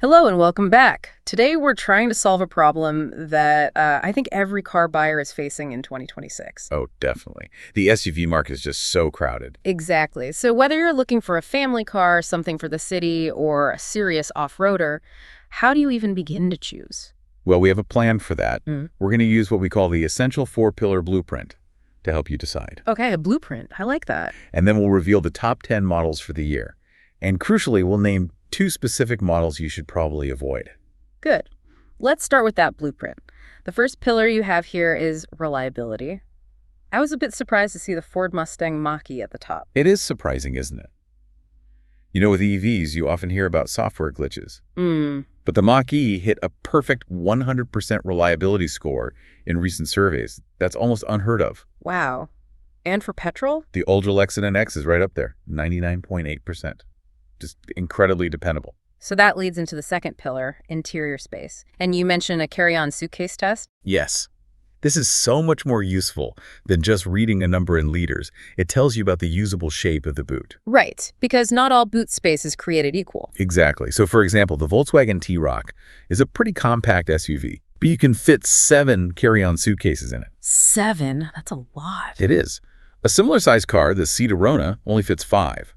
Hello and welcome back. Today we're trying to solve a problem that I think every car buyer is facing in 2026. Oh, definitely. The SUV market is just so crowded. Exactly. So whether you're looking for a family car, something for the city, or a serious off-roader, how do you even begin to choose? Well, we have a plan for that. Mm. We're going to use what we call the essential four-pillar blueprint to help you decide. Okay, a blueprint. I like that. And then we'll reveal the top 10 models for the year. And crucially, we'll name 2 specific models you should probably avoid. Good. Let's start with that blueprint. The first pillar you have here is reliability. I was a bit surprised to see the Ford Mustang Mach-E at the top. It is surprising, isn't it? You know, with EVs, you often hear about software glitches. But the Mach-E hit a perfect 100% reliability score in recent surveys. That's almost unheard of. Wow. And for petrol? The Ultra Lexus X is right up there, 99.8%. Just incredibly dependable. So that leads into the second pillar, interior space. And you mentioned a carry-on suitcase test? Yes. This is so much more useful than just reading a number in liters. It tells you about the usable shape of the boot. Right, because not all boot space is created equal. Exactly. So for example, the Volkswagen T-Roc is a pretty compact SUV, but you can fit 7 carry-on suitcases in it. 7? That's a lot. It is. A similar-sized car, the Rona, only fits 5.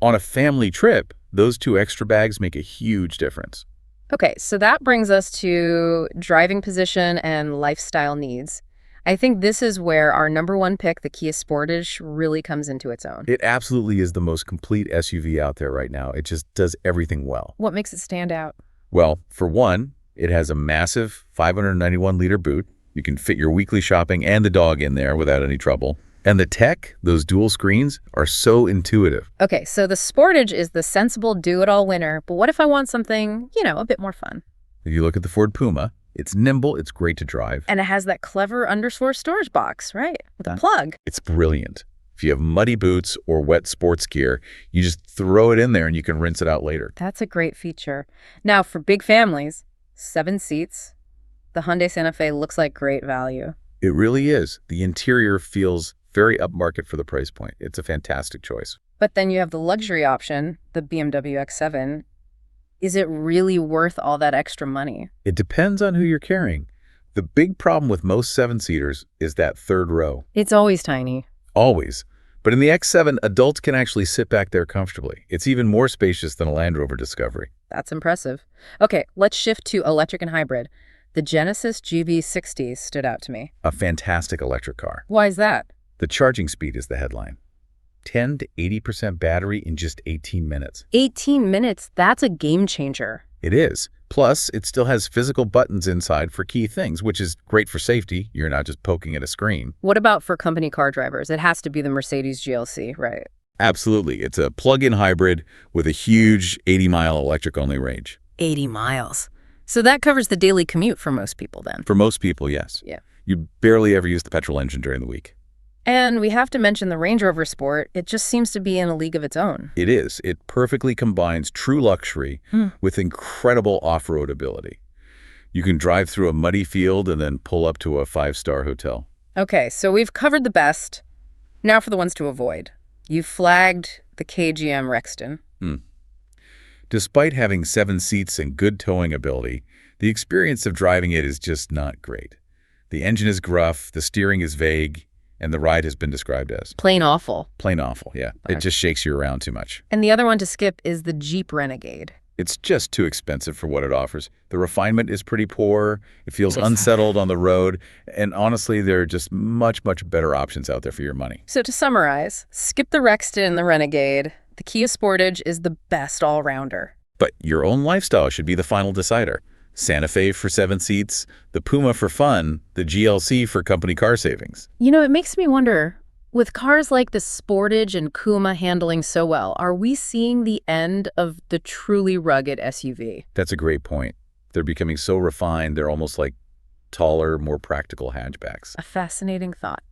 On a family trip, those 2 extra bags make a huge difference. Okay, so that brings us to driving position and lifestyle needs. I think this is where our number one pick, the Kia Sportage, really comes into its own. It absolutely is the most complete SUV out there right now. It just does everything well. What makes it stand out? Well, for one, it has a massive 591-liter boot. You can fit your weekly shopping and the dog in there without any trouble. And the tech, those dual screens, are so intuitive. Okay, so the Sportage is the sensible do-it-all winner, but what if I want something, a bit more fun? If you look at the Ford Puma, it's nimble, it's great to drive. And it has that clever underfloor storage box, right? With a plug. It's brilliant. If you have muddy boots or wet sports gear, you just throw it in there and you can rinse it out later. That's a great feature. Now, for big families, 7 seats, the Hyundai Santa Fe looks like great value. It really is. The interior feels very upmarket for the price point. It's a fantastic choice. But then you have the luxury option, the BMW X7. Is it really worth all that extra money? It depends on who you're carrying. The big problem with most 7-seaters is that third row. It's always tiny. Always. But in the X7, adults can actually sit back there comfortably. It's even more spacious than a Land Rover Discovery. That's impressive. Okay, let's shift to electric and hybrid. The Genesis GV60 stood out to me. A fantastic electric car. Why is that? The charging speed is the headline. 10 to 80% battery in just 18 minutes. 18 minutes? That's a game changer. It is. Plus, it still has physical buttons inside for key things, which is great for safety. You're not just poking at a screen. What about for company car drivers? It has to be the Mercedes GLC, right? Absolutely. It's a plug-in hybrid with a huge 80-mile electric-only range. 80 miles. So that covers the daily commute for most people then? For most people, yes. Yeah. You barely ever use the petrol engine during the week. And we have to mention the Range Rover Sport. It just seems to be in a league of its own. It is. It perfectly combines true luxury with incredible off-road ability. You can drive through a muddy field and then pull up to a 5-star hotel. Okay, so we've covered the best. Now for the ones to avoid. You flagged the KGM Rexton. Despite having 7 seats and good towing ability, the experience of driving it is just not great. The engine is gruff, the steering is vague, and the ride has been described as Plain awful. plain awful, yeah. Okay. It just shakes you around too much. And the other one to skip is the Jeep Renegade. It's just too expensive for what it offers. The refinement is pretty poor. It feels unsettled on the road. And honestly, there are just much, much better options out there for your money. So to summarize, skip the Rexton and the Renegade. The Kia Sportage is the best all-rounder. But your own lifestyle should be the final decider. Santa Fe for 7 seats, the Puma for fun, the GLC for company car savings. It makes me wonder, with cars like the Sportage and Kuma handling so well, are we seeing the end of the truly rugged SUV? That's a great point. They're becoming so refined, they're almost like taller, more practical hatchbacks. A fascinating thought.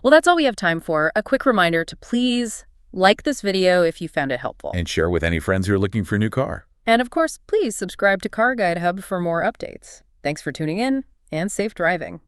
Well, that's all we have time for. A quick reminder to please like this video if you found it helpful. And share with any friends who are looking for a new car. And of course, please subscribe to Car Guide Hub for more updates. Thanks for tuning in, and safe driving.